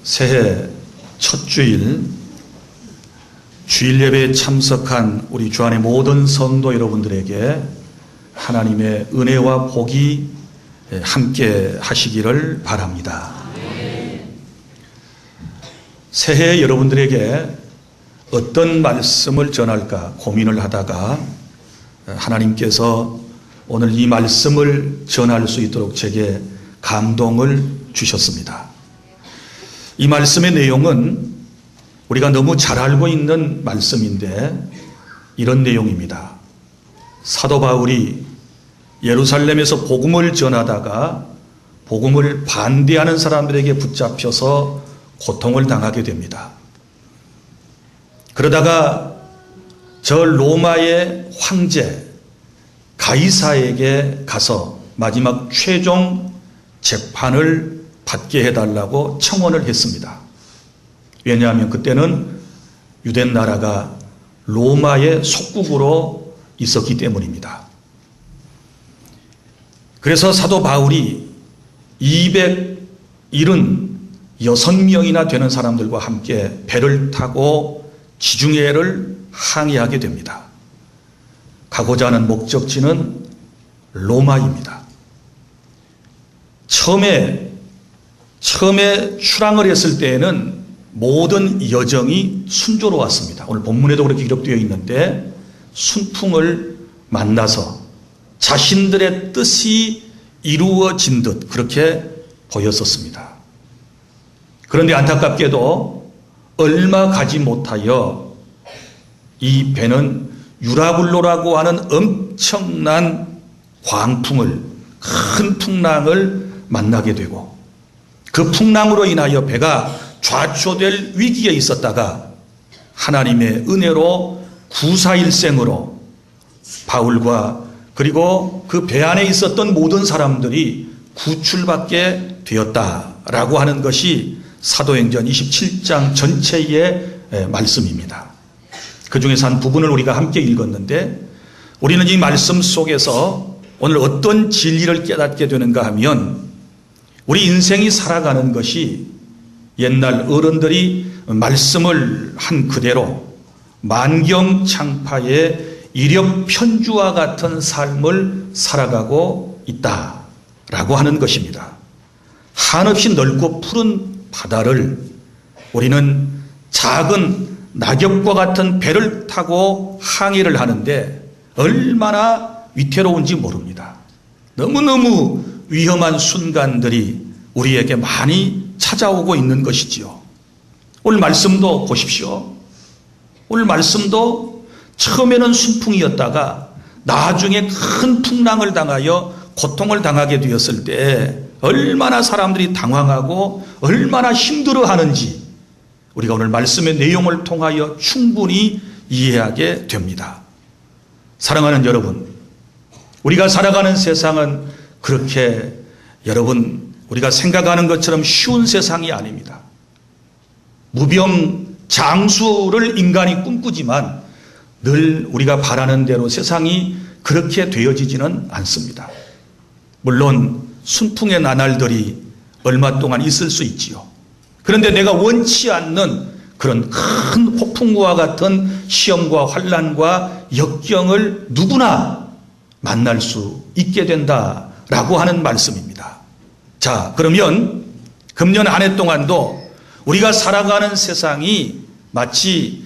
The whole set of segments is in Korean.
새해 첫 주일 주일 예배에 참석한 우리 주 안의 모든 성도 여러분들에게 하나님의 은혜와 복이 함께 하시기를 바랍니다. 새해 여러분들에게 어떤 말씀을 전할까 고민을 하다가 하나님께서 오늘 이 말씀을 전할 수 있도록 제게 감동을 주셨습니다. 이 말씀의 내용은 우리가 너무 잘 알고 있는 말씀인데 이런 내용입니다. 사도 바울이 예루살렘에서 복음을 전하다가 복음을 반대하는 사람들에게 붙잡혀서 고통을 당하게 됩니다. 그러다가 저 로마의 황제 가이사에게 가서 마지막 최종 재판을 받게 해달라고 청원을 했습니다. 왜냐하면 그때는 유대 나라가 로마의 속국으로 있었기 때문입니다. 그래서 사도 바울이 276명이나 되는 사람들과 함께 배를 타고 지중해를 항해하게 됩니다. 가고자 하는 목적지는 로마입니다. 처음에 출항을 했을 때에는 모든 여정이 순조로웠습니다. 오늘 본문에도 그렇게 기록되어 있는데 순풍을 만나서 자신들의 뜻이 이루어진 듯 그렇게 보였었습니다. 그런데 안타깝게도 얼마 가지 못하여 이 배는 유라굴로라고 하는 엄청난 광풍을, 큰 풍랑을 만나게 되고 그 풍랑으로 인하여 배가 좌초될 위기에 있었다가 하나님의 은혜로 구사일생으로 바울과 그리고 그 배 안에 있었던 모든 사람들이 구출받게 되었다라고 하는 것이 사도행전 27장 전체의 말씀입니다. 그 중에서 한 부분을 우리가 함께 읽었는데 우리는 이 말씀 속에서 오늘 어떤 진리를 깨닫게 되는가 하면 우리 인생이 살아가는 것이 옛날 어른들이 말씀을 한 그대로 만경창파의 이력편주와 같은 삶을 살아가고 있다라고 하는 것입니다. 한없이 넓고 푸른 바다를 우리는 작은 낙엽과 같은 배를 타고 항해를 하는데 얼마나 위태로운지 모릅니다. 너무너무 위험한 순간들이 우리에게 많이 찾아오고 있는 것이지요. 오늘 말씀도 보십시오. 오늘 말씀도 처음에는 순풍이었다가 나중에 큰 풍랑을 당하여 고통을 당하게 되었을 때 얼마나 사람들이 당황하고 얼마나 힘들어하는지 우리가 오늘 말씀의 내용을 통하여 충분히 이해하게 됩니다. 사랑하는 여러분, 우리가 살아가는 세상은 그렇게 여러분 우리가 생각하는 것처럼 쉬운 세상이 아닙니다. 무병장수를 인간이 꿈꾸지만 늘 우리가 바라는 대로 세상이 그렇게 되어지지는 않습니다. 물론 순풍의 나날들이 얼마 동안 있을 수 있지요. 그런데 내가 원치 않는 그런 큰 폭풍과 같은 시험과 환난과 역경을 누구나 만날 수 있게 된다라고 하는 말씀입니다. 자, 그러면 금년 한 해 동안도 우리가 살아가는 세상이 마치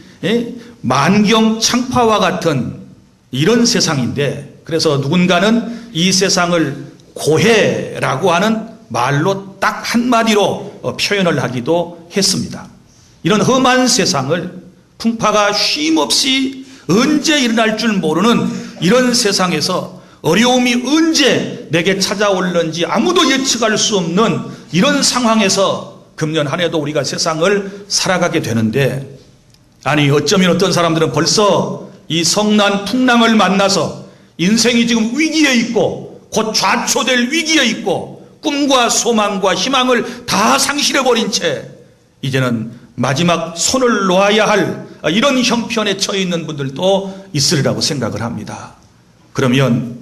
만경창파와 같은 이런 세상인데 그래서 누군가는 이 세상을 고해라고 하는 말로 딱 한마디로 표현을 하기도 했습니다. 이런 험한 세상을 풍파가 쉼없이 언제 일어날 줄 모르는 이런 세상에서 어려움이 언제 내게 찾아올는지 아무도 예측할 수 없는 이런 상황에서 금년 한 해도 우리가 세상을 살아가게 되는데 아니 어쩌면 어떤 사람들은 벌써 이 성난 풍랑을 만나서 인생이 지금 위기에 있고 곧 좌초될 위기에 있고 꿈과 소망과 희망을 다 상실해버린 채 이제는 마지막 손을 놓아야 할 이런 형편에 처해 있는 분들도 있으리라고 생각을 합니다. 그러면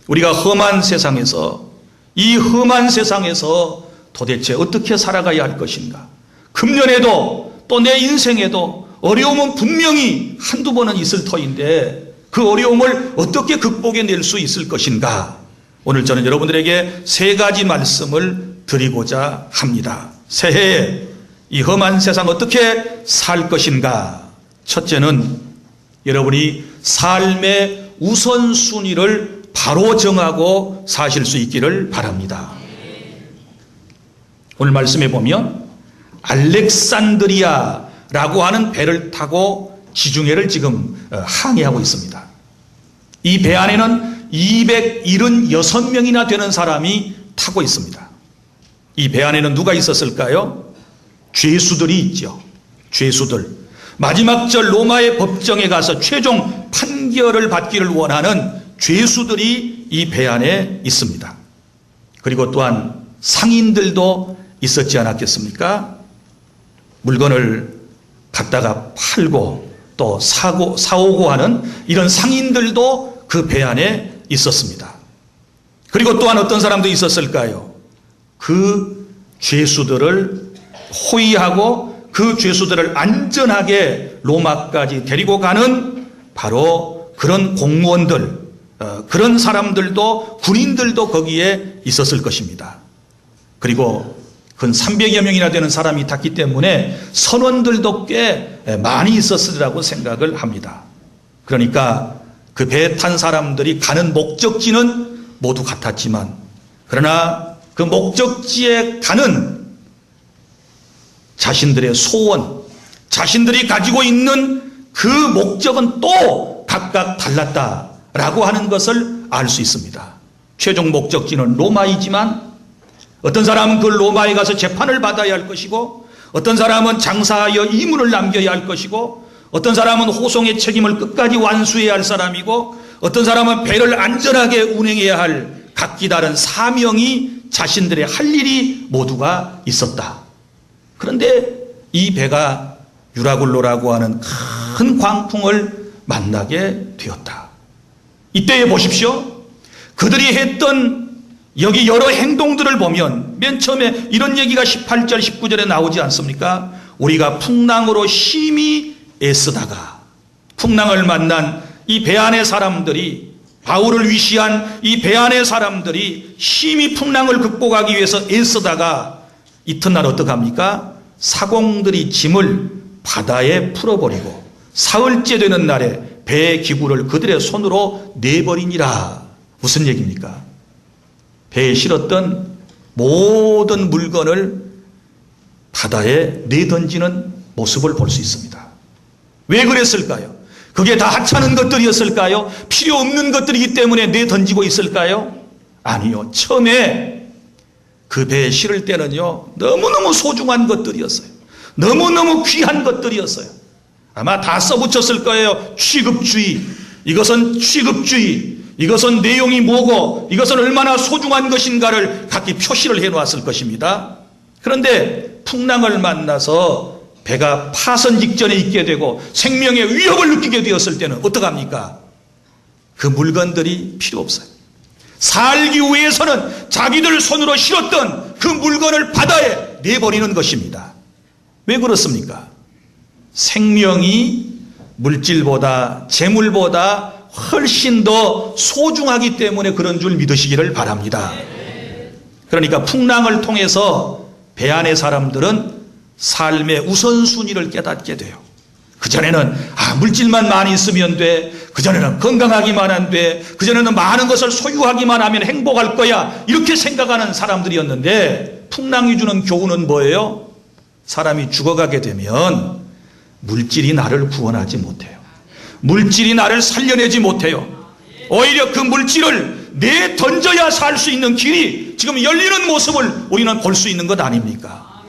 우리가 험한 세상에서 이 험한 세상에서 도대체 어떻게 살아가야 할 것인가? 금년에도 또 내 인생에도 어려움은 분명히 한두 번은 있을 터인데 그 어려움을 어떻게 극복해낼 수 있을 것인가? 오늘 저는 여러분들에게 세 가지 말씀을 드리고자 합니다. 새해에 이 험한 세상 어떻게 살 것인가? 첫째는 여러분이 삶의 우선순위를 바로 정하고 사실 수 있기를 바랍니다. 오늘 말씀에 보면 알렉산드리아라고 하는 배를 타고 지중해를 지금 항해하고 있습니다. 이 배 안에는 276명이나 되는 사람이 타고 있습니다. 이 배 안에는 누가 있었을까요? 죄수들이 있죠. 죄수들. 마지막 절 로마의 법정에 가서 최종 판결을 받기를 원하는 죄수들이 이 배 안에 있습니다. 그리고 또한 상인들도 있었지 않았겠습니까? 물건을 갖다가 팔고 또 사오고 하는 이런 상인들도 그 배 안에 있었습니다. 그리고 또한 어떤 사람도 있었을까요? 그 죄수들을 호위하고 그 죄수들을 안전하게 로마까지 데리고 가는 바로 그런 공무원들, 그런 사람들도 군인들도 거기에 있었을 것입니다. 그리고 근 300여 명이나 되는 사람이 탔기 때문에 선원들도 꽤 많이 있었으리라고 생각을 합니다. 그러니까 그 배에 탄 사람들이 가는 목적지는 모두 같았지만 그러나 그 목적지에 가는 자신들의 소원, 자신들이 가지고 있는 그 목적은 또 각각 달랐다라고 하는 것을 알 수 있습니다. 최종 목적지는 로마이지만 어떤 사람은 그 로마에 가서 재판을 받아야 할 것이고 어떤 사람은 장사하여 이문을 남겨야 할 것이고 어떤 사람은 호송의 책임을 끝까지 완수해야 할 사람이고 어떤 사람은 배를 안전하게 운행해야 할 각기 다른 사명이 자신들의 할 일이 모두가 있었다. 그런데 이 배가 유라굴로라고 하는 큰 광풍을 만나게 되었다. 이때에 보십시오. 그들이 했던 여기 여러 행동들을 보면 맨 처음에 이런 얘기가 18절 19절에 나오지 않습니까? 우리가 풍랑으로 심히 애쓰다가 풍랑을 만난 이 배 안의 사람들이 바울을 위시한 이 배 안의 사람들이 심히 풍랑을 극복하기 위해서 애쓰다가 이튿날 어떡합니까? 사공들이 짐을 바다에 풀어버리고 사흘째 되는 날에 배의 기구를 그들의 손으로 내버리니라. 무슨 얘기입니까? 배에 실었던 모든 물건을 바다에 내던지는 모습을 볼 수 있습니다. 왜 그랬을까요? 그게 다 하찮은 것들이었을까요? 필요 없는 것들이기 때문에 내던지고 있을까요? 아니요. 처음에 그 배에 실을 때는요, 너무너무 소중한 것들이었어요. 너무너무 귀한 것들이었어요. 아마 다 써붙였을 거예요. 취급주의. 이것은 취급주의. 이것은 내용이 뭐고 이것은 얼마나 소중한 것인가를 각기 표시를 해놓았을 것입니다. 그런데 풍랑을 만나서 배가 파선 직전에 있게 되고 생명의 위협을 느끼게 되었을 때는 어떡합니까? 그 물건들이 필요 없어요. 살기 위해서는 자기들 손으로 실었던 그 물건을 바다에 내버리는 것입니다. 왜 그렇습니까? 생명이 물질보다 재물보다 훨씬 더 소중하기 때문에 그런 줄 믿으시기를 바랍니다. 그러니까 풍랑을 통해서 배 안의 사람들은 삶의 우선순위를 깨닫게 돼요. 그전에는 물질만 많이 있으면 돼. 그전에는 건강하기만 하면 돼. 그전에는 많은 것을 소유하기만 하면 행복할 거야. 이렇게 생각하는 사람들이었는데 풍랑이 주는 교훈은 뭐예요? 사람이 죽어가게 되면 물질이 나를 구원하지 못해요. 물질이 나를 살려내지 못해요. 오히려 그 물질을 내던져야 살 수 있는 길이 지금 열리는 모습을 우리는 볼 수 있는 것 아닙니까?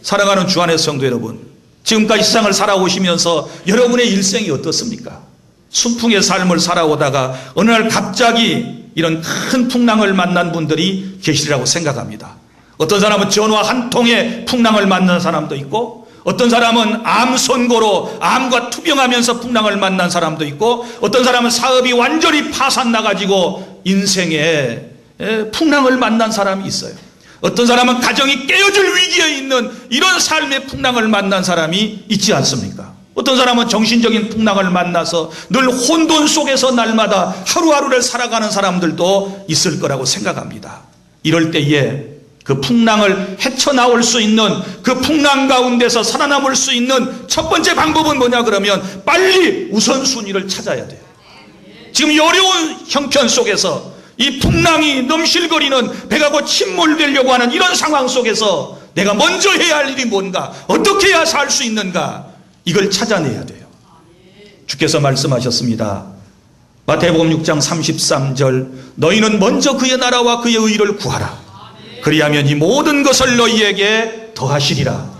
사랑하는 주 안의 성도 여러분, 지금까지 세상을 살아오시면서 여러분의 일생이 어떻습니까? 순풍의 삶을 살아오다가 어느 날 갑자기 이런 큰 풍랑을 만난 분들이 계시리라고 생각합니다. 어떤 사람은 전화 한 통에 풍랑을 만난 사람도 있고 어떤 사람은 암 선고로 암과 투병하면서 풍랑을 만난 사람도 있고 어떤 사람은 사업이 완전히 파산 나가지고 인생에 풍랑을 만난 사람이 있어요. 어떤 사람은 가정이 깨어질 위기에 있는 이런 삶의 풍랑을 만난 사람이 있지 않습니까? 어떤 사람은 정신적인 풍랑을 만나서 늘 혼돈 속에서 날마다 하루하루를 살아가는 사람들도 있을 거라고 생각합니다. 이럴 때에 그 풍랑을 헤쳐나올 수 있는, 그 풍랑 가운데서 살아남을 수 있는 첫 번째 방법은 뭐냐 그러면 빨리 우선순위를 찾아야 돼요. 지금 이 어려운 형편 속에서 이 풍랑이 넘실거리는 배가 곧 침몰되려고 하는 이런 상황 속에서 내가 먼저 해야 할 일이 뭔가, 어떻게 해야 살 수 있는가, 이걸 찾아내야 돼요. 주께서 말씀하셨습니다. 마태복음 6장 33절, 너희는 먼저 그의 나라와 그의 의를 구하라. 그리하면 이 모든 것을 너희에게 더하시리라.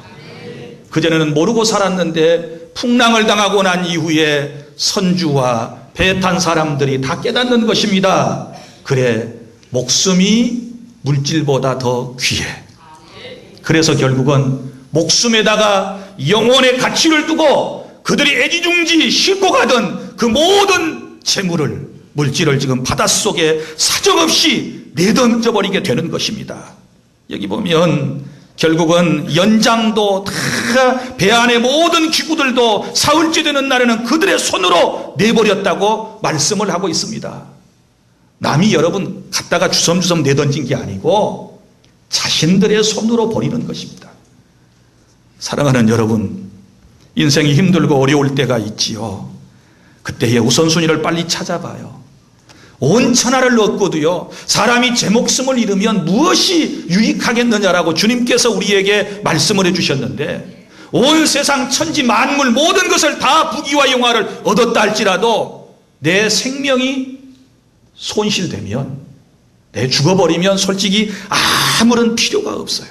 그전에는 모르고 살았는데 풍랑을 당하고 난 이후에 선주와 배 탄 사람들이 다 깨닫는 것입니다. 그래, 목숨이 물질보다 더 귀해. 그래서 결국은 목숨에다가 영혼의 가치를 두고 그들이 애지중지 싣고 가던 그 모든 재물을, 물질을 지금 바닷속에 사정없이 내던져버리게 되는 것입니다. 여기 보면 결국은 연장도 다 배 안의 모든 기구들도 사흘째 되는 날에는 그들의 손으로 내버렸다고 말씀을 하고 있습니다. 남이 여러분 갖다가 주섬주섬 내던진 게 아니고 자신들의 손으로 버리는 것입니다. 사랑하는 여러분, 인생이 힘들고 어려울 때가 있지요. 그때의 우선순위를 빨리 찾아봐요. 온 천하를 얻고도요, 사람이 제 목숨을 잃으면 무엇이 유익하겠느냐라고 주님께서 우리에게 말씀을 해주셨는데, 온 세상 천지 만물 모든 것을 다 부귀와 영화를 얻었다 할지라도 내 생명이 손실되면, 내 죽어버리면 솔직히 아무런 필요가 없어요.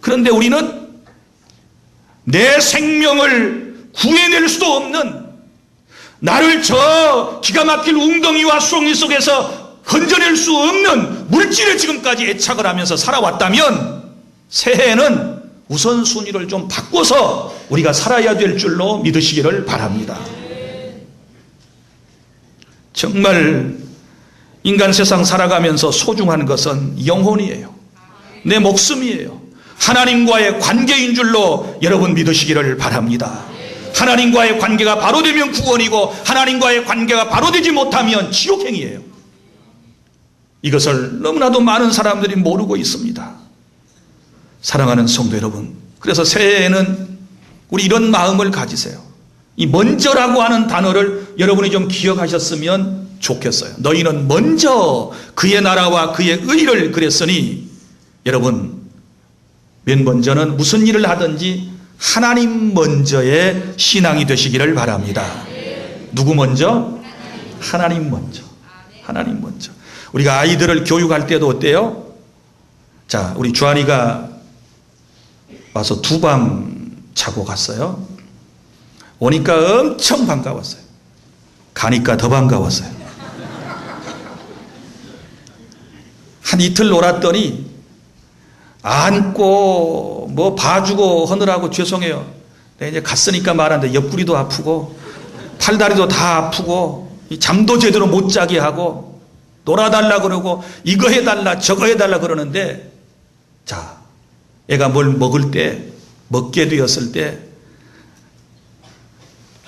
그런데 우리는 내 생명을 구해낼 수도 없는, 나를 저 기가 막힐 웅덩이와 수렁이 속에서 건져낼 수 없는 물질에 지금까지 애착을 하면서 살아왔다면 새해에는 우선순위를 좀 바꿔서 우리가 살아야 될 줄로 믿으시기를 바랍니다. 정말 인간 세상 살아가면서 소중한 것은 영혼이에요. 내 목숨이에요. 하나님과의 관계인 줄로 여러분 믿으시기를 바랍니다. 하나님과의 관계가 바로 되면 구원이고 하나님과의 관계가 바로 되지 못하면 지옥행이에요. 이것을 너무나도 많은 사람들이 모르고 있습니다. 사랑하는 성도 여러분, 그래서 새해에는 우리 이런 마음을 가지세요. 이 먼저라고 하는 단어를 여러분이 좀 기억하셨으면 좋겠어요. 너희는 먼저 그의 나라와 그의 의를 그랬으니, 여러분 맨 먼저는 무슨 일을 하든지 하나님 먼저의 신앙이 되시기를 바랍니다. 누구 먼저? 하나님 먼저. 하나님 먼저. 우리가 아이들을 교육할 때도 어때요? 자, 우리 주한이가 와서 2밤 자고 갔어요. 오니까 엄청 반가웠어요. 가니까 더 반가웠어요. 한 이틀 놀았더니 안고 뭐 봐주고 하느라고 죄송해요. 내가 이제 갔으니까 말하는데 옆구리도 아프고 팔다리도 다 아프고 잠도 제대로 못 자게 하고 놀아달라 그러고 이거 해달라 저거 해달라 그러는데, 자, 애가 뭘 먹을 때, 먹게 되었을 때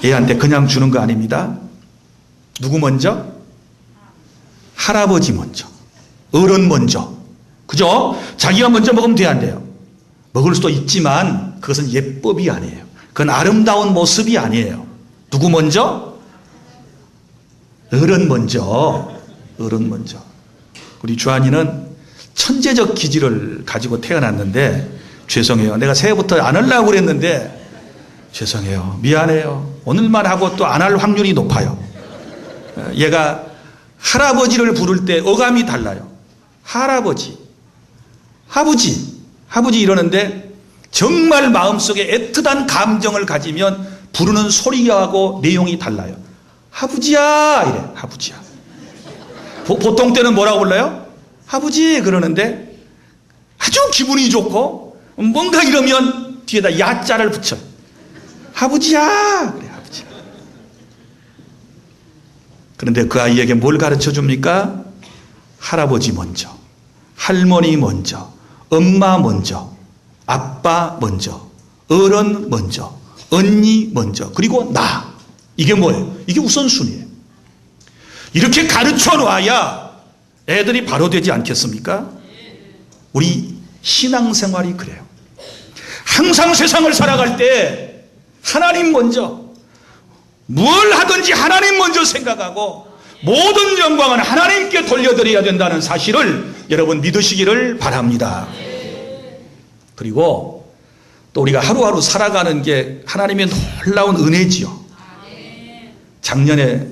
애한테 그냥 주는 거 아닙니다. 누구 먼저? 할아버지 먼저, 어른 먼저. 그죠? 자기가 먼저 먹으면 돼, 안 돼요? 먹을 수도 있지만 그것은 예법이 아니에요. 그건 아름다운 모습이 아니에요. 누구 먼저? 어른 먼저. 어른 먼저. 우리 주한이는 천재적 기질을 가지고 태어났는데, 죄송해요. 내가 새해부터 안 하려고 그랬는데 죄송해요. 미안해요. 오늘만 하고 또 안 할 확률이 높아요. 얘가 할아버지를 부를 때 어감이 달라요. 할아버지, 아버지, 아버지 이러는데 정말 마음속에 애틋한 감정을 가지면 부르는 소리하고 내용이 달라요. 아버지야 이래. 아버지야. 보통 때는 뭐라고 불러요? 아버지 그러는데 아주 기분이 좋고 뭔가 이러면 뒤에다 야자를 붙여요. 아버지야 그래. 아버지야. 그런데 그 아이에게 뭘 가르쳐 줍니까? 할아버지 먼저, 할머니 먼저, 엄마 먼저, 아빠 먼저, 어른 먼저, 언니 먼저, 그리고 나. 이게 뭐예요? 이게 우선순위예요. 이렇게 가르쳐 놔야 애들이 바로 되지 않겠습니까? 우리 신앙생활이 그래요. 항상 세상을 살아갈 때 하나님 먼저, 뭘 하든지 하나님 먼저 생각하고 모든 영광은 하나님께 돌려드려야 된다는 사실을 여러분 믿으시기를 바랍니다. 그리고 또 우리가 하루하루 살아가는 게 하나님의 놀라운 은혜지요. 작년에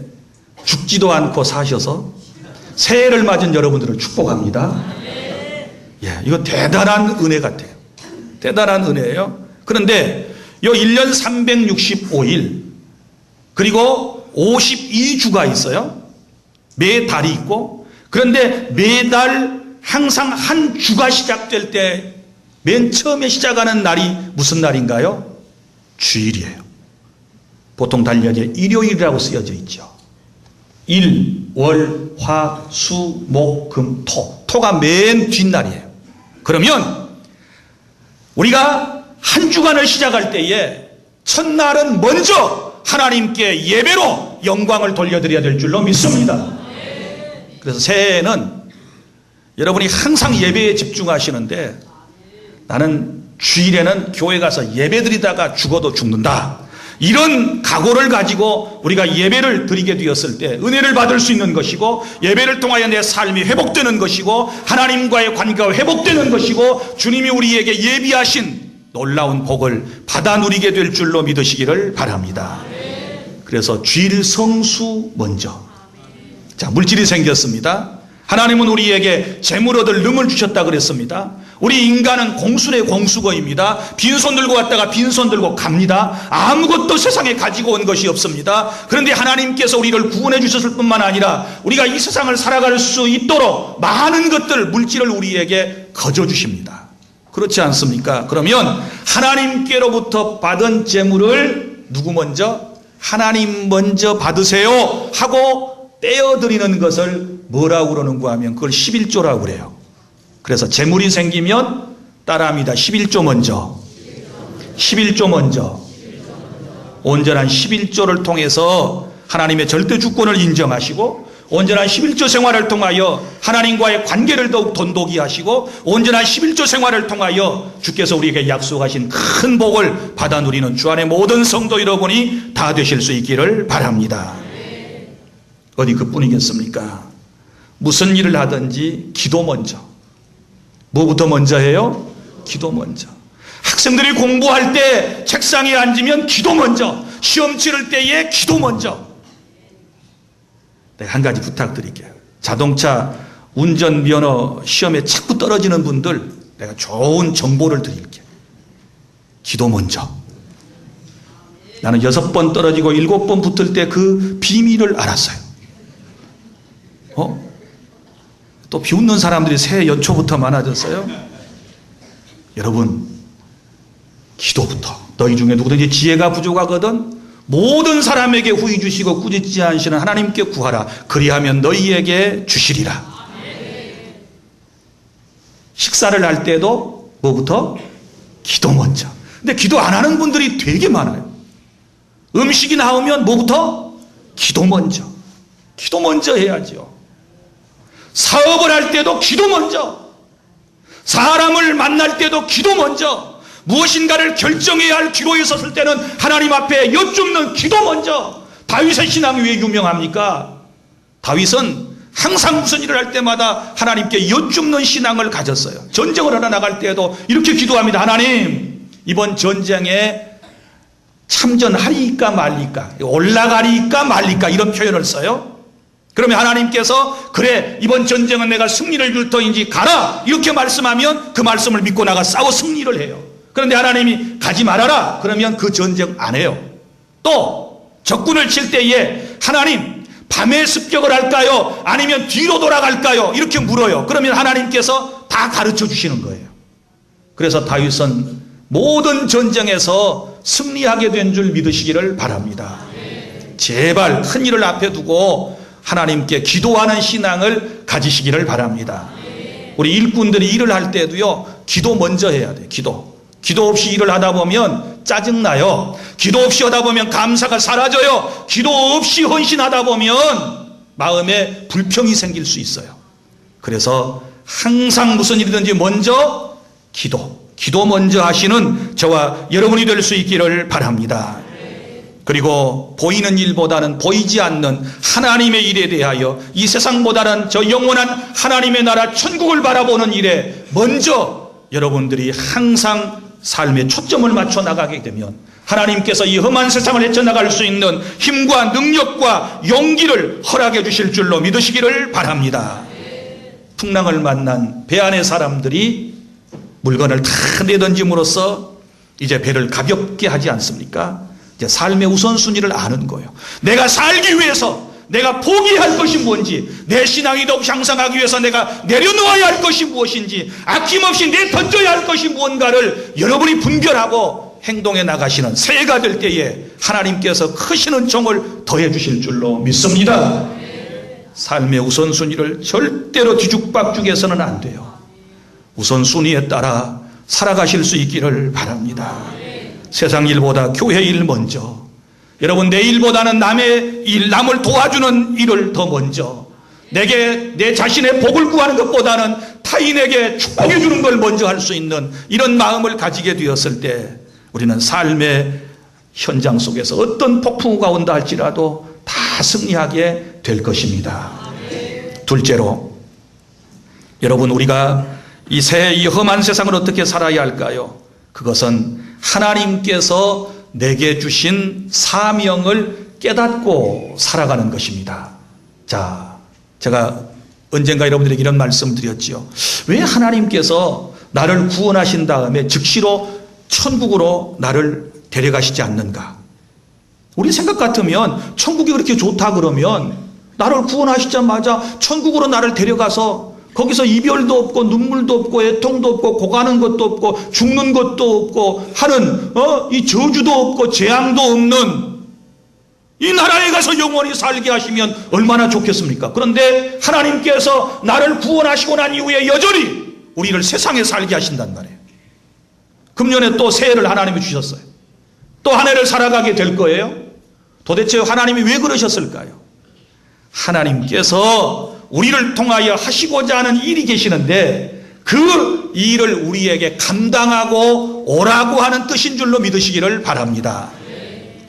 죽지도 않고 사셔서 새해를 맞은 여러분들을 축복합니다. 예, 이거 대단한 은혜 같아요. 대단한 은혜예요. 그런데 이 1년 365일 그리고 52주가 있어요. 매달이 있고, 그런데 매달 항상 한 주가 시작될 때 맨 처음에 시작하는 날이 무슨 날인가요? 주일이에요. 보통 달력에 일요일이라고 쓰여져 있죠. 일, 월, 화, 수, 목, 금, 토. 토가 맨 뒷날이에요. 그러면 우리가 한 주간을 시작할 때에 첫날은 먼저 하나님께 예배로 영광을 돌려드려야 될 줄로 믿습니다. 그래서 새해에는 여러분이 항상 예배에 집중하시는데 나는 주일에는 교회 가서 예배드리다가 죽어도 죽는다. 이런 각오를 가지고 우리가 예배를 드리게 되었을 때 은혜를 받을 수 있는 것이고, 예배를 통하여 내 삶이 회복되는 것이고, 하나님과의 관계가 회복되는 것이고, 주님이 우리에게 예비하신 놀라운 복을 받아 누리게 될 줄로 믿으시기를 바랍니다. 그래서 주일 성수 먼저. 자, 물질이 생겼습니다. 하나님은 우리에게 재물 얻을 능을 주셨다 그랬습니다. 우리 인간은 공수의 공수거입니다. 빈손 들고 왔다가 빈손 들고 갑니다. 아무것도 세상에 가지고 온 것이 없습니다. 그런데 하나님께서 우리를 구원해 주셨을 뿐만 아니라 우리가 이 세상을 살아갈 수 있도록 많은 것들, 물질을 우리에게 거저 주십니다. 그렇지 않습니까? 그러면 하나님께로부터 받은 재물을 누구 먼저? 하나님 먼저 받으세요 하고 떼어드리는 것을 뭐라고 그러는가 하면 그걸 11조라고 그래요. 그래서 재물이 생기면 따라합니다. 11조 먼저. 11조 먼저. 온전한 11조를 통해서 하나님의 절대 주권을 인정하시고, 온전한 11조 생활을 통하여 하나님과의 관계를 더욱 돈독히 하시고, 온전한 11조 생활을 통하여 주께서 우리에게 약속하신 큰 복을 받아 누리는 주 안의 모든 성도 여러분이 다 되실 수 있기를 바랍니다. 어디 그뿐이겠습니까? 무슨 일을 하든지 기도 먼저. 뭐부터 먼저 해요? 기도 먼저. 학생들이 공부할 때 책상에 앉으면 기도 먼저. 시험 치를 때에 기도 먼저. 내가 한 가지 부탁드릴게요. 자동차 운전면허 시험에 자꾸 떨어지는 분들, 내가 좋은 정보를 드릴게요. 기도 먼저. 나는 6번 떨어지고 7번 붙을 때 그 비밀을 알았어요. 또 비웃는 사람들이 새해 연초부터 많아졌어요. 여러분, 기도부터. 너희 중에 누구든지 지혜가 부족하거든 모든 사람에게 후히 주시고 꾸짖지 않으시는 하나님께 구하라. 그리하면 너희에게 주시리라. 식사를 할 때도 뭐부터? 기도 먼저. 근데 기도 안 하는 분들이 되게 많아요. 음식이 나오면 뭐부터? 기도 먼저. 기도 먼저 해야죠. 사업을 할 때도 기도 먼저. 사람을 만날 때도 기도 먼저. 무엇인가를 결정해야 할 기로에 섰을 때는 하나님 앞에 여쭙는 기도 먼저. 다윗의 신앙이 왜 유명합니까? 다윗은 항상 무슨 일을 할 때마다 하나님께 여쭙는 신앙을 가졌어요. 전쟁을 하러 나갈 때에도 이렇게 기도합니다. 하나님, 이번 전쟁에 참전하리까 말리까, 올라가리까 말리까, 이런 표현을 써요. 그러면 하나님께서 그래, 이번 전쟁은 내가 승리를 줄 터인지 가라, 이렇게 말씀하면 그 말씀을 믿고 나가 싸워 승리를 해요. 그런데 하나님이 가지 말아라 그러면 그 전쟁 안 해요. 또 적군을 칠 때에 하나님, 밤에 습격을 할까요? 아니면 뒤로 돌아갈까요? 이렇게 물어요. 그러면 하나님께서 다 가르쳐 주시는 거예요. 그래서 다윗은 모든 전쟁에서 승리하게 된 줄 믿으시기를 바랍니다. 제발 큰 일을 앞에 두고 하나님께 기도하는 신앙을 가지시기를 바랍니다. 우리 일꾼들이 일을 할 때도요, 기도 먼저 해야 돼. 기도 없이 일을 하다 보면 짜증나요. 기도 없이 하다 보면 감사가 사라져요. 기도 없이 헌신하다 보면 마음에 불평이 생길 수 있어요. 그래서 항상 무슨 일이든지 먼저 기도 먼저 하시는 저와 여러분이 될 수 있기를 바랍니다. 그리고 보이는 일보다는 보이지 않는 하나님의 일에 대하여 이 세상보다는 저 영원한 하나님의 나라 천국을 바라보는 일에 먼저 여러분들이 항상 삶에 초점을 맞춰 나가게 되면 하나님께서 이 험한 세상을 헤쳐나갈 수 있는 힘과 능력과 용기를 허락해 주실 줄로 믿으시기를 바랍니다. 풍랑을 만난 배 안의 사람들이 물건을 다 내던짐으로써 이제 배를 가볍게 하지 않습니까? 이제 삶의 우선순위를 아는 거예요. 내가 살기 위해서 내가 포기할 것이 뭔지, 내 신앙이 더욱 향상하기 위해서 내가 내려놓아야 할 것이 무엇인지, 아낌없이 내던져야 할 것이 무언가를 여러분이 분별하고 행동해 나가시는 새해가 될 때에 하나님께서 크시는 종을 더해 주실 줄로 믿습니다. 삶의 우선순위를 절대로 뒤죽박죽해서는 안 돼요. 우선순위에 따라 살아가실 수 있기를 바랍니다. 세상 일보다 교회 일 먼저, 여러분 내 일보다는 남의 일, 남을 도와주는 일을 더 먼저, 내 자신의 복을 구하는 것보다는 타인에게 축복해 주는 걸 먼저 할 수 있는 이런 마음을 가지게 되었을 때 우리는 삶의 현장 속에서 어떤 폭풍우가 온다 할지라도 다 승리하게 될 것입니다. 둘째로, 여러분 우리가 이 새해 이 험한 세상을 어떻게 살아야 할까요? 그것은 하나님께서 내게 주신 사명을 깨닫고 살아가는 것입니다. 자, 제가 언젠가 여러분들에게 이런 말씀 드렸지요. 왜 하나님께서 나를 구원하신 다음에 즉시로 천국으로 나를 데려가시지 않는가? 우리 생각 같으면 천국이 그렇게 좋다 그러면 나를 구원하시자마자 천국으로 나를 데려가서 거기서 이별도 없고 눈물도 없고 애통도 없고 고가는 것도 없고 죽는 것도 없고 하는 이 저주도 없고 재앙도 없는 이 나라에 가서 영원히 살게 하시면 얼마나 좋겠습니까? 그런데 하나님께서 나를 구원하시고 난 이후에 여전히 우리를 세상에 살게 하신단 말이에요. 금년에 또 새해를 하나님이 주셨어요. 또 한 해를 살아가게 될 거예요. 도대체 하나님이 왜 그러셨을까요? 하나님께서 우리를 통하여 하시고자 하는 일이 계시는데 그 일을 우리에게 감당하고 오라고 하는 뜻인 줄로 믿으시기를 바랍니다.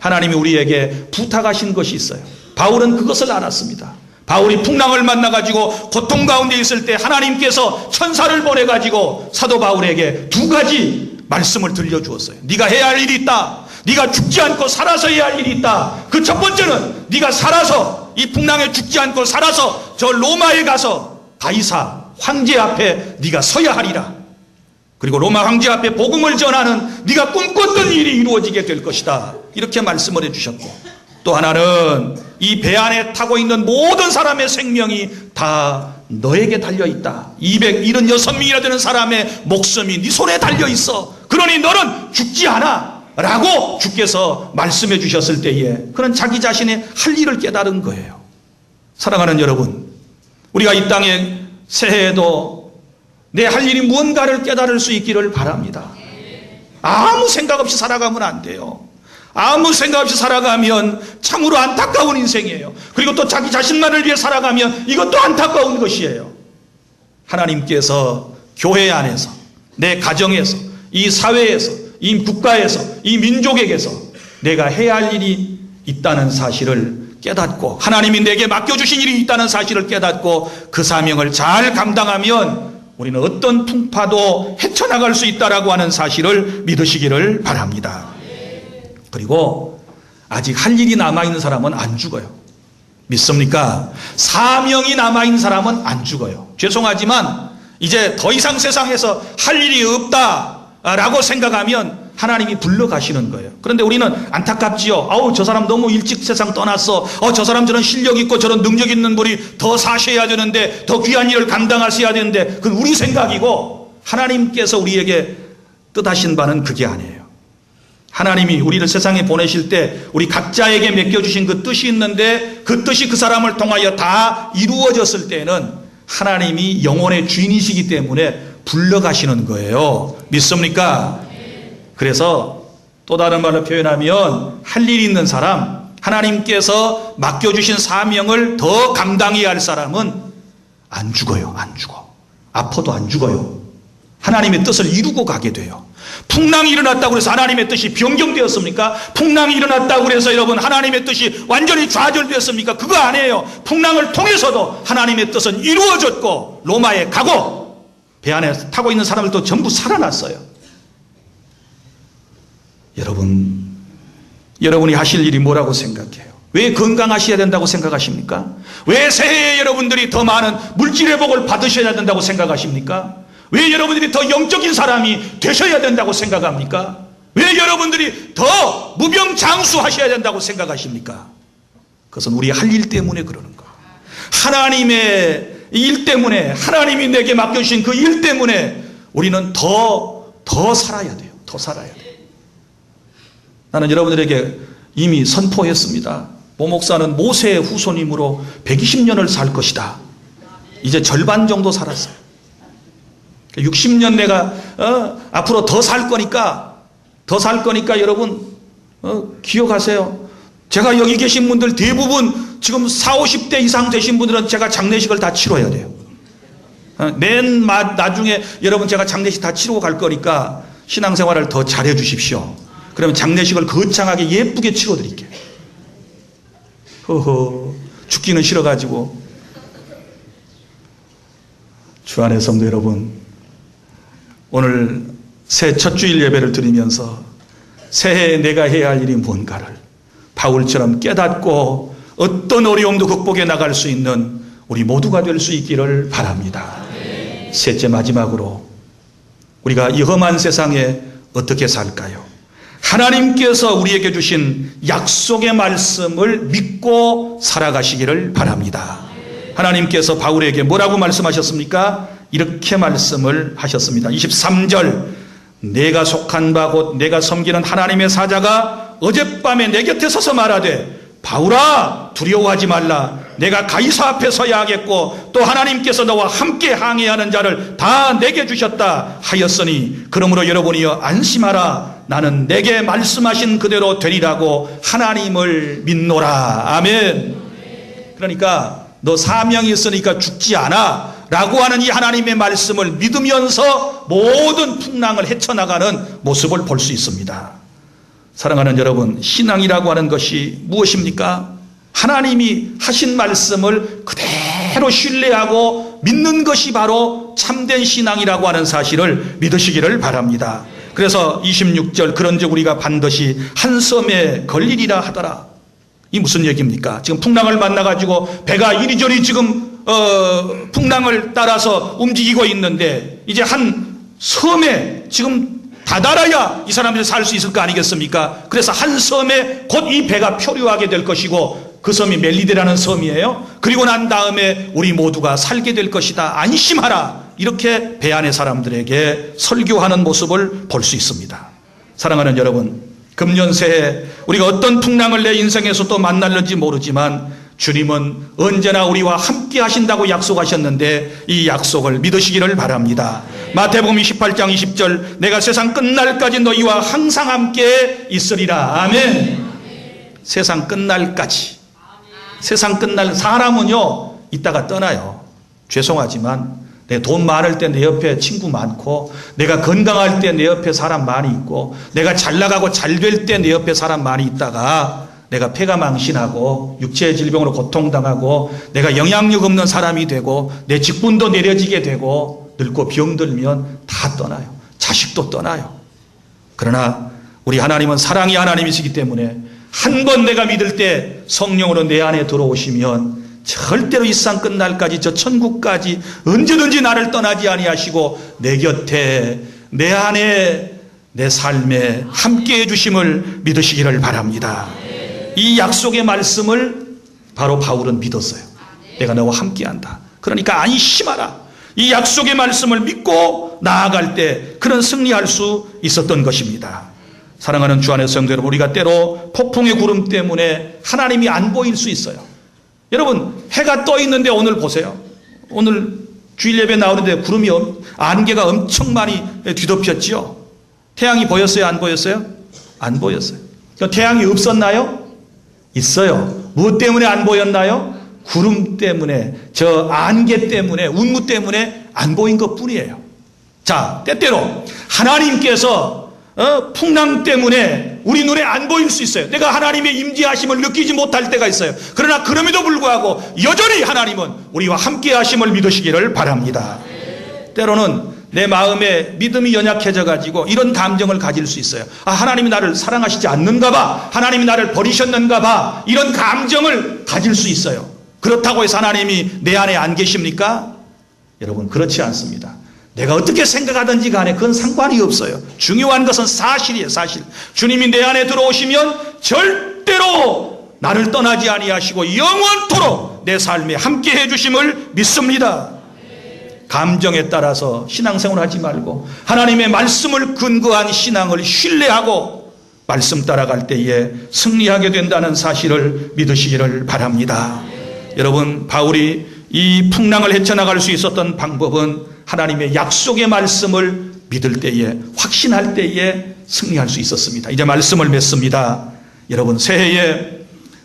하나님이 우리에게 부탁하신 것이 있어요. 바울은 그것을 알았습니다. 바울이 풍랑을 만나가지고 고통 가운데 있을 때 하나님께서 천사를 보내가지고 사도 바울에게 두 가지 말씀을 들려주었어요. 네가 해야 할 일이 있다. 네가 죽지 않고 살아서 해야 할 일이 있다. 그 첫 번째는 네가 살아서 이 풍랑에 죽지 않고 살아서 저 로마에 가서 가이사 황제 앞에 네가 서야 하리라. 그리고 로마 황제 앞에 복음을 전하는 네가 꿈꿨던 일이 이루어지게 될 것이다. 이렇게 말씀을 해주셨고, 또 하나는 이 배 안에 타고 있는 모든 사람의 생명이 다 너에게 달려있다. 276명이나 되는 사람의 목숨이 네 손에 달려있어. 그러니 너는 죽지 않아 라고 주께서 말씀해 주셨을 때에 그는 자기 자신의 할 일을 깨달은 거예요. 사랑하는 여러분, 우리가 이 땅에 새해에도 내 할 일이 무언가를 깨달을 수 있기를 바랍니다. 아무 생각 없이 살아가면 안 돼요. 아무 생각 없이 살아가면 참으로 안타까운 인생이에요. 그리고 또 자기 자신만을 위해 살아가면 이것도 안타까운 것이에요. 하나님께서 교회 안에서, 내 가정에서, 이 사회에서, 이 국가에서, 이 민족에게서 내가 해야 할 일이 있다는 사실을 깨닫고, 하나님이 내게 맡겨주신 일이 있다는 사실을 깨닫고 그 사명을 잘 감당하면 우리는 어떤 풍파도 헤쳐나갈 수 있다라고 하는 사실을 믿으시기를 바랍니다. 그리고 아직 할 일이 남아있는 사람은 안 죽어요. 믿습니까? 사명이 남아있는 사람은 안 죽어요. 죄송하지만 이제 더 이상 세상에서 할 일이 없다라고 생각하면 하나님이 불러가시는 거예요. 그런데 우리는 안타깝지요. 아우, 저 사람 너무 일찍 세상 떠났어. 저 사람 저런 실력 있고 저런 능력 있는 분이 더 사셔야 되는데, 더 귀한 일을 감당하셔야 되는데, 그건 우리 생각이고 하나님께서 우리에게 뜻하신 바는 그게 아니에요. 하나님이 우리를 세상에 보내실 때 우리 각자에게 맡겨주신 그 뜻이 있는데 그 뜻이 그 사람을 통하여 다 이루어졌을 때는 하나님이 영혼의 주인이시기 때문에 불러가시는 거예요. 믿습니까? 그래서 또 다른 말로 표현하면 할 일 있는 사람, 하나님께서 맡겨주신 사명을 더 감당해야 할 사람은 안 죽어요. 안 죽어. 아파도 안 죽어요. 하나님의 뜻을 이루고 가게 돼요. 풍랑이 일어났다고 해서 하나님의 뜻이 변경되었습니까? 풍랑이 일어났다고 해서 여러분 하나님의 뜻이 완전히 좌절되었습니까? 그거 아니에요. 풍랑을 통해서도 하나님의 뜻은 이루어졌고 로마에 가고 배 안에 타고 있는 사람들도 전부 살아났어요. 여러분이 하실 일이 뭐라고 생각해요? 왜 건강하셔야 된다고 생각하십니까? 왜 새해에 여러분들이 더 많은 물질의 복을 받으셔야 된다고 생각하십니까? 왜 여러분들이 더 영적인 사람이 되셔야 된다고 생각합니까? 왜 여러분들이 더 무병장수하셔야 된다고 생각하십니까? 그것은 우리 할 일 때문에 그러는 거예요. 하나님의 일 때문에, 하나님이 내게 맡겨주신 그 일 때문에 우리는 더 살아야 돼요. 더 살아야 돼요. 나는 여러분들에게 이미 선포했습니다. 모 목사는 모세의 후손임으로 120년을 살 것이다. 이제 절반 정도 살았어요. 60년 내가 앞으로 더 살 거니까 여러분 기억하세요. 제가 여기 계신 분들 대부분 지금 40, 50대 이상 되신 분들은 제가 장례식을 다 치러야 돼요. 나중에 여러분 제가 장례식 다 치르고 갈 거니까 신앙생활을 더 잘해 주십시오. 그러면 장례식을 거창하게 예쁘게 치러드릴게요. 죽기는 싫어가지고. 주 안의 성도 여러분, 오늘 새 첫 주일 예배를 드리면서 새해에 내가 해야 할 일이 뭔가를 바울처럼 깨닫고 어떤 어려움도 극복해 나갈 수 있는 우리 모두가 될 수 있기를 바랍니다. 셋째, 마지막으로 우리가 이 험한 세상에 어떻게 살까요? 하나님께서 우리에게 주신 약속의 말씀을 믿고 살아가시기를 바랍니다. 하나님께서 바울에게 뭐라고 말씀하셨습니까? 이렇게 말씀을 하셨습니다. 23절, 내가 속한 바 곧 내가 섬기는 하나님의 사자가 어젯밤에 내 곁에 서서 말하되 바울아 두려워하지 말라. 내가 가이사 앞에 서야 하겠고 또 하나님께서 너와 함께 항해하는 자를 다 내게 주셨다 하였으니 그러므로 여러분이여 안심하라. 나는 내게 말씀하신 그대로 되리라고 하나님을 믿노라. 아멘. 그러니까 너 사명이 있으니까 죽지 않아 라고 하는 이 하나님의 말씀을 믿으면서 모든 풍랑을 헤쳐나가는 모습을 볼 수 있습니다. 사랑하는 여러분, 신앙이라고 하는 것이 무엇입니까? 하나님이 하신 말씀을 그대로 신뢰하고 믿는 것이 바로 참된 신앙이라고 하는 사실을 믿으시기를 바랍니다. 그래서 26절, 그런즉 우리가 반드시 한 섬에 걸리리라 하더라. 이 무슨 얘기입니까? 지금 풍랑을 만나가지고 배가 이리저리 지금 풍랑을 따라서 움직이고 있는데 이제 한 섬에 지금 다다라야 이 사람들이 살 수 있을 거 아니겠습니까? 그래서 한 섬에 곧 이 배가 표류하게 될 것이고 그 섬이 멜리데라는 섬이에요. 그리고 난 다음에 우리 모두가 살게 될 것이다. 안심하라. 이렇게 배 안의 사람들에게 설교하는 모습을 볼 수 있습니다. 사랑하는 여러분, 금년 새해 우리가 어떤 풍랑을 내 인생에서 또 만날는지 모르지만 주님은 언제나 우리와 함께 하신다고 약속하셨는데 이 약속을 믿으시기를 바랍니다. 마태복음 28장 20절, 내가 세상 끝날까지 너희와 항상 함께 있으리라. 아멘. 세상 끝날까지. 세상 끝날, 사람은요 이따가 떠나요. 죄송하지만 내 돈 많을 때 내 옆에 친구 많고, 내가 건강할 때 내 옆에 사람 많이 있고, 내가 잘 나가고 잘 될 때 내 옆에 사람 많이 있다가 내가 폐가 망신하고 육체의 질병으로 고통당하고 내가 영향력 없는 사람이 되고 내 직분도 내려지게 되고 늙고 병들면 다 떠나요. 자식도 떠나요. 그러나 우리 하나님은 사랑의 하나님이시기 때문에 한 번 내가 믿을 때 성령으로 내 안에 들어오시면 절대로 이 세상 끝날까지 저 천국까지 언제든지 나를 떠나지 아니하시고 내 곁에 내 안에 내 삶에 함께해 주심을 믿으시기를 바랍니다. 이 약속의 말씀을 바로 바울은 믿었어요. 내가 너와 함께한다. 그러니까 안심하라. 이 약속의 말씀을 믿고 나아갈 때 그런 승리할 수 있었던 것입니다. 사랑하는 주 안의 성도 여러분, 우리가 때로 폭풍의 구름 때문에 하나님이 안 보일 수 있어요. 여러분, 해가 떠 있는데 오늘 보세요. 오늘 주일 예배 나오는데 구름이 안개가 엄청 많이 뒤덮였죠. 태양이 보였어요? 안 보였어요? 안 보였어요. 태양이 없었나요? 있어요. 무엇 때문에 안 보였나요? 구름 때문에, 저 안개 때문에, 운무 때문에 안 보인 것 뿐이에요. 자, 때때로 하나님께서 풍랑 때문에 우리 눈에 안 보일 수 있어요. 내가 하나님의 임재하심을 느끼지 못할 때가 있어요. 그러나 그럼에도 불구하고 여전히 하나님은 우리와 함께 하심을 믿으시기를 바랍니다. 때로는 내 마음에 믿음이 연약해져 가지고 이런 감정을 가질 수 있어요. 아, 하나님이 나를 사랑하시지 않는가 봐. 하나님이 나를 버리셨는가 봐. 이런 감정을 가질 수 있어요. 그렇다고 해서 하나님이 내 안에 안 계십니까? 여러분, 그렇지 않습니다. 내가 어떻게 생각하든지 간에 그건 상관이 없어요. 중요한 것은 사실이에요. 사실. 주님이 내 안에 들어오시면 절대로 나를 떠나지 아니하시고 영원토록 내 삶에 함께 해주심을 믿습니다. 감정에 따라서 신앙생활 하지 말고 하나님의 말씀을 근거한 신앙을 신뢰하고 말씀 따라갈 때에 승리하게 된다는 사실을 믿으시기를 바랍니다. 여러분, 바울이 이 풍랑을 헤쳐나갈 수 있었던 방법은 하나님의 약속의 말씀을 믿을 때에, 확신할 때에 승리할 수 있었습니다. 이제 말씀을 맺습니다. 여러분, 새해에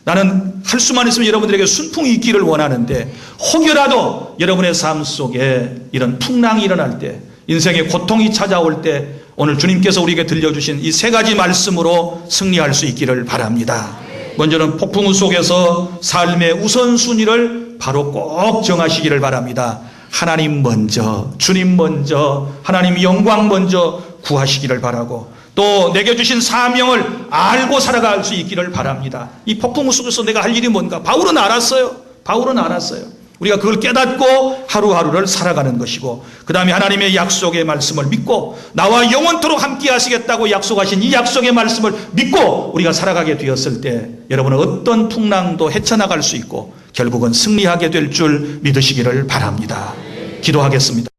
나는 할 수만 있으면 여러분들에게 순풍이 있기를 원하는데, 혹여라도 여러분의 삶 속에 이런 풍랑이 일어날 때, 인생의 고통이 찾아올 때, 오늘 주님께서 우리에게 들려주신 이 세 가지 말씀으로 승리할 수 있기를 바랍니다. 먼저는 폭풍우 속에서 삶의 우선순위를 바로 꼭 정하시기를 바랍니다. 하나님 먼저, 주님 먼저, 하나님 영광 먼저 구하시기를 바라고, 또 내게 주신 사명을 알고 살아갈 수 있기를 바랍니다. 이 폭풍우 속에서 내가 할 일이 뭔가 바울은 알았어요. 바울은 알았어요. 우리가 그걸 깨닫고 하루하루를 살아가는 것이고, 그 다음에 하나님의 약속의 말씀을 믿고 나와 영원토록 함께 하시겠다고 약속하신 이 약속의 말씀을 믿고 우리가 살아가게 되었을 때 여러분은 어떤 풍랑도 헤쳐나갈 수 있고 결국은 승리하게 될 줄 믿으시기를 바랍니다. 기도하겠습니다.